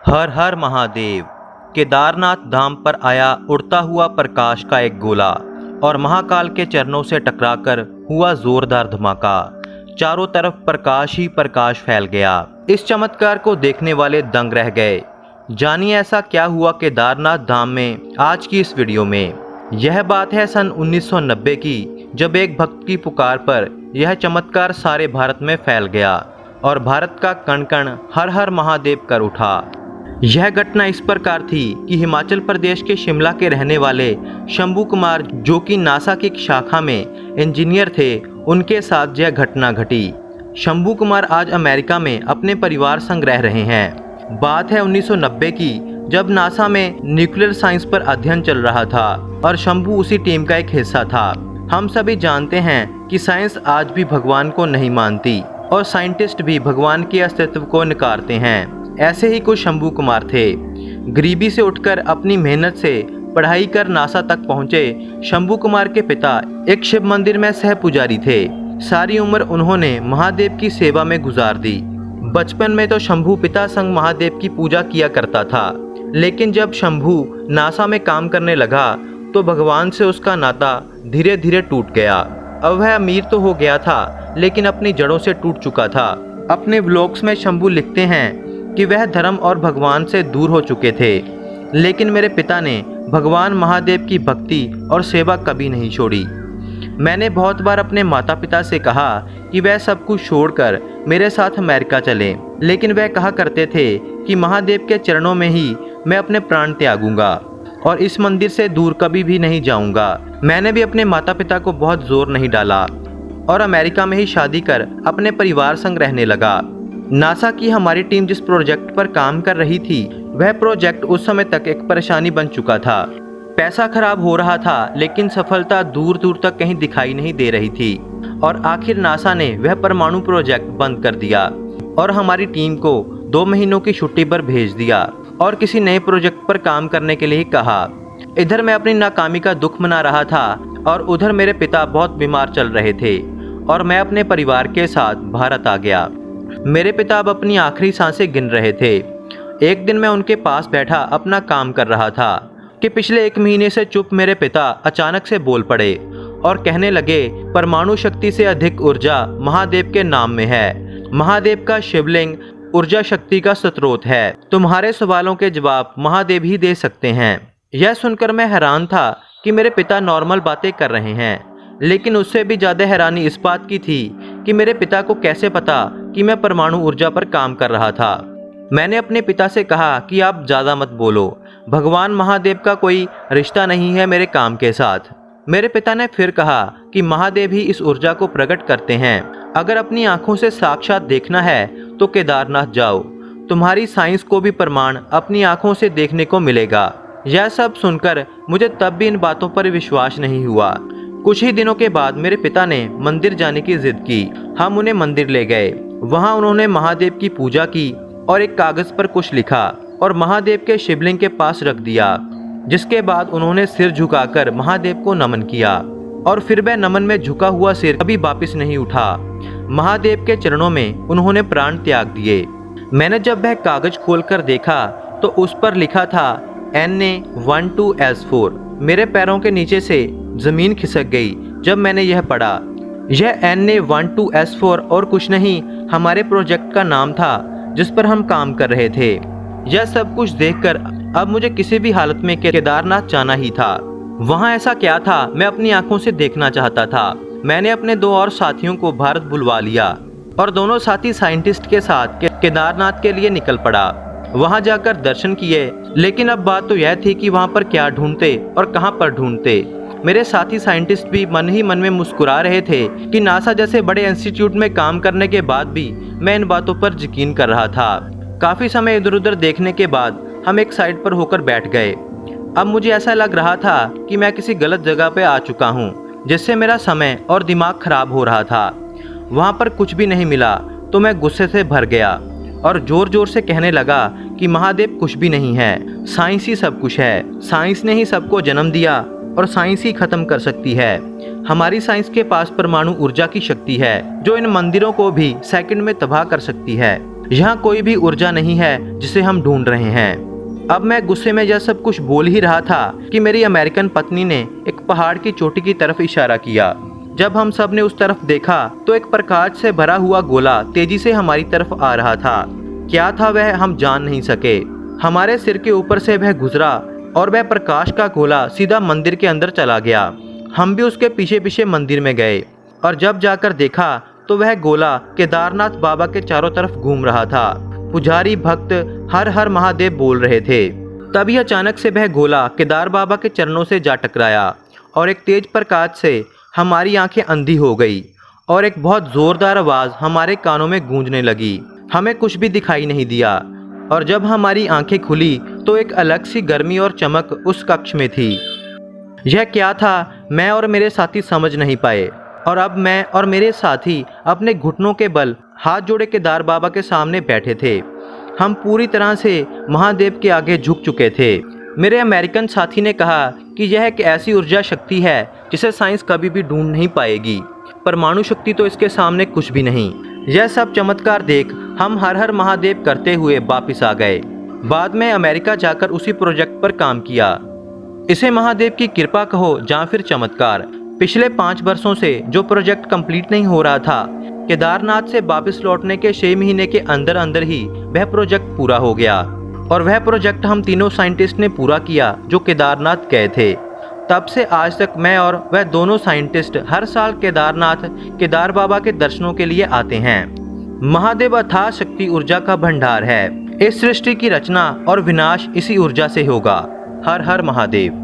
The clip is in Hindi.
हर हर महादेव। केदारनाथ धाम पर आया उड़ता हुआ प्रकाश का एक गोला और महाकाल के चरणों से टकराकर हुआ जोरदार धमाका। चारों तरफ प्रकाश ही प्रकाश फैल गया। इस चमत्कार को देखने वाले दंग रह गए। जानिए ऐसा क्या हुआ केदारनाथ धाम में आज की इस वीडियो में। यह बात है सन 1990 की, जब एक भक्त की पुकार पर यह चमत्कार सारे भारत में फैल गया और भारत का कण कण हर हर महादेव कर उठा। यह घटना इस प्रकार थी कि हिमाचल प्रदेश के शिमला के रहने वाले शंभू कुमार, जो कि नासा की एक शाखा में इंजीनियर थे, उनके साथ यह घटना घटी। शंभू कुमार आज अमेरिका में अपने परिवार संग रह रहे हैं। बात है 1990 की, जब नासा में न्यूक्लियर साइंस पर अध्ययन चल रहा था और शंभू उसी टीम का एक हिस्सा था। हम सभी जानते हैं कि साइंस आज भी भगवान को नहीं मानती और साइंटिस्ट भी भगवान के अस्तित्व को नकारते हैं। ऐसे ही कुछ शंभू कुमार थे। गरीबी से उठकर अपनी मेहनत से पढ़ाई कर नासा तक पहुंचे शंभू कुमार के पिता एक शिव मंदिर में सह पुजारी थे। सारी उम्र उन्होंने महादेव की सेवा में गुजार दी। बचपन में तो शंभू पिता संग महादेव की पूजा किया करता था, लेकिन जब शंभू नासा में काम करने लगा तो भगवान से उसका नाता धीरे धीरे टूट गया। अब वह अमीर तो हो गया था, लेकिन अपनी जड़ों से टूट चुका था। अपने व्लॉग्स में शंभू लिखते हैं कि वह धर्म और भगवान से दूर हो चुके थे, लेकिन मेरे पिता ने भगवान महादेव की भक्ति और सेवा कभी नहीं छोड़ी। मैंने बहुत बार अपने माता पिता से कहा कि वह सब कुछ छोड़कर मेरे साथ अमेरिका चलें, लेकिन वह कहा करते थे कि महादेव के चरणों में ही मैं अपने प्राण त्यागूंगा और इस मंदिर से दूर कभी भी नहीं जाऊंगा। मैंने भी अपने माता पिता को बहुत जोर नहीं डाला और अमेरिका में ही शादी कर अपने परिवार संग रहने लगा। नासा की हमारी टीम जिस प्रोजेक्ट पर काम कर रही थी, वह प्रोजेक्ट उस समय तक एक परेशानी बन चुका था। पैसा खराब हो रहा था, लेकिन सफलता दूर दूर तक कहीं दिखाई नहीं दे रही थी और आखिर नासा ने वह परमाणु प्रोजेक्ट बंद कर दिया और हमारी टीम को 2 महीनों की छुट्टी पर भेज दिया और किसी नए प्रोजेक्ट पर काम करने के लिए कहा। इधर मैं अपनी नाकामी का दुख मना रहा था और उधर मेरे पिता बहुत बीमार चल रहे थे और मैं अपने परिवार के साथ भारत आ गया। मेरे पिता अब अपनी आखिरी सांसें गिन रहे थे। एक दिन मैं उनके पास बैठा अपना काम कर रहा था कि पिछले 1 महीने से चुप मेरे पिता अचानक से बोल पड़े और कहने लगे, परमाणु शक्ति से अधिक ऊर्जा महादेव के नाम में है। महादेव का शिवलिंग ऊर्जा शक्ति का स्रोत है। तुम्हारे सवालों के जवाब महादेव ही दे सकते हैं। यह सुनकर मैं हैरान था कि मेरे पिता नॉर्मल बातें कर रहे हैं, लेकिन उससे भी ज़्यादा हैरानी इस बात की थी कि मेरे पिता को कैसे पता कि मैं परमाणु ऊर्जा पर काम कर रहा था। मैंने अपने पिता से कहा कि आप ज़्यादा मत बोलो, भगवान महादेव का कोई रिश्ता नहीं है मेरे काम के साथ। मेरे पिता ने फिर कहा कि महादेव ही इस ऊर्जा को प्रकट करते हैं। अगर अपनी आंखों से साक्षात देखना है तो केदारनाथ जाओ, तुम्हारी साइंस को भी प्रमाण अपनी आंखों से देखने को मिलेगा। यह सब सुनकर मुझे तब भी इन बातों पर विश्वास नहीं हुआ। कुछ ही दिनों के बाद मेरे पिता ने मंदिर जाने की जिद की। हम उन्हें मंदिर ले गए। वहां उन्होंने महादेव की पूजा की और एक कागज पर कुछ लिखा और महादेव के शिवलिंग के पास रख दिया, जिसके बाद उन्होंने सिर झुकाकर महादेव को नमन किया और फिर वह नमन में झुका हुआ सिर कभी वापस नहीं उठा। महादेव के चरणों में उन्होंने प्राण त्याग दिए। मैंने जब वह कागज खोलकर देखा तो उस पर लिखा था Na12S4। मेरे पैरों के नीचे से जमीन खिसक गई जब मैंने यह पढ़ा। यह Na12S4 और कुछ नहीं, हमारे प्रोजेक्ट का नाम था जिस पर हम काम कर रहे थे। यह सब कुछ देखकर अब मुझे किसी भी हालत में केदारनाथ जाना ही था। वहाँ ऐसा क्या था, मैं अपनी आंखों से देखना चाहता था। मैंने अपने 2 और साथियों को भारत बुलवा लिया और दोनों साथी साइंटिस्ट के साथ केदारनाथ के लिए निकल पड़ा। वहाँ जाकर दर्शन किए, लेकिन अब बात तो यह थी कि वहाँ पर क्या ढूंढते और कहाँ पर ढूंढते। मेरे साथी साइंटिस्ट भी मन ही मन में मुस्कुरा रहे थे कि नासा जैसे बड़े इंस्टीट्यूट में काम करने के बाद भी मैं इन बातों पर यकीन कर रहा था। काफ़ी समय इधर उधर देखने के बाद हम एक साइड पर होकर बैठ गए। अब मुझे ऐसा लग रहा था कि मैं किसी गलत जगह पे आ चुका हूँ, जिससे मेरा समय और दिमाग खराब हो रहा था। वहाँ पर कुछ भी नहीं मिला तो मैं गुस्से से भर गया और ज़ोर ज़ोर से कहने लगा कि महादेव कुछ भी नहीं है, साइंस ही सब कुछ है। साइंस ने ही सबको जन्म दिया और साइंस ही खत्म कर सकती है। हमारी साइंस के पास परमाणु ऊर्जा की शक्ति है जो इन मंदिरों को भी सेकंड में तबाह कर सकती है। यहाँ कोई भी ऊर्जा नहीं है जिसे हम ढूंढ रहे हैं। अब मैं गुस्से में यह सब कुछ बोल ही रहा था कि मेरी अमेरिकन पत्नी ने एक पहाड़ की चोटी की तरफ इशारा किया। जब हम सब ने उस तरफ देखा तो एक प्रकाश से भरा हुआ गोला तेजी से हमारी तरफ आ रहा था। क्या था वह हम जान नहीं सके। हमारे सिर के ऊपर से वह गुजरा और वह प्रकाश का गोला सीधा मंदिर के अंदर चला गया। हम भी उसके पीछे पीछे मंदिर में गए और जब जाकर देखा तो वह गोला केदारनाथ बाबा के चारों तरफ घूम रहा था। पुजारी भक्त हर हर महादेव बोल रहे थे। तभी अचानक से वह गोला केदार बाबा के चरणों से जा टकराया और एक तेज प्रकाश से हमारी आंखें अंधी हो गई और एक बहुत जोरदार आवाज़ हमारे कानों में गूंजने लगी। हमें कुछ भी दिखाई नहीं दिया और जब हमारी आंखें खुली तो एक अलग सी गर्मी और चमक उस कक्ष में थी। यह क्या था मैं और मेरे साथी समझ नहीं पाए और अब मैं और मेरे साथी अपने घुटनों के बल हाथ जोड़े केदार बाबा के सामने बैठे थे। हम पूरी तरह से महादेव के आगे झुक चुके थे। मेरे अमेरिकन साथी ने कहा कि यह एक ऐसी ऊर्जा शक्ति है जिसे साइंस कभी भी ढूंढ नहीं पाएगी। परमाणु शक्ति तो इसके सामने कुछ भी नहीं। यह सब चमत्कार देख हम हर हर महादेव करते हुए वापस आ गए। बाद में अमेरिका जाकर उसी प्रोजेक्ट पर काम किया। इसे महादेव की कृपा कहो या फिर चमत्कार। पिछले 5 वर्षों से जो प्रोजेक्ट कंप्लीट नहीं हो रहा था, केदारनाथ से वापस लौटने के 6 महीने के अंदर अंदर ही वह प्रोजेक्ट पूरा हो गया और वह प्रोजेक्ट हम तीनों साइंटिस्ट ने पूरा किया जो केदारनाथ गए थे। तब से आज तक मैं और वह दोनों साइंटिस्ट हर साल केदारनाथ केदार बाबा के दर्शनों के लिए आते हैं। महादेव अथाह शक्ति ऊर्जा का भंडार है। इस सृष्टि की रचना और विनाश इसी ऊर्जा से होगा। हर हर महादेव।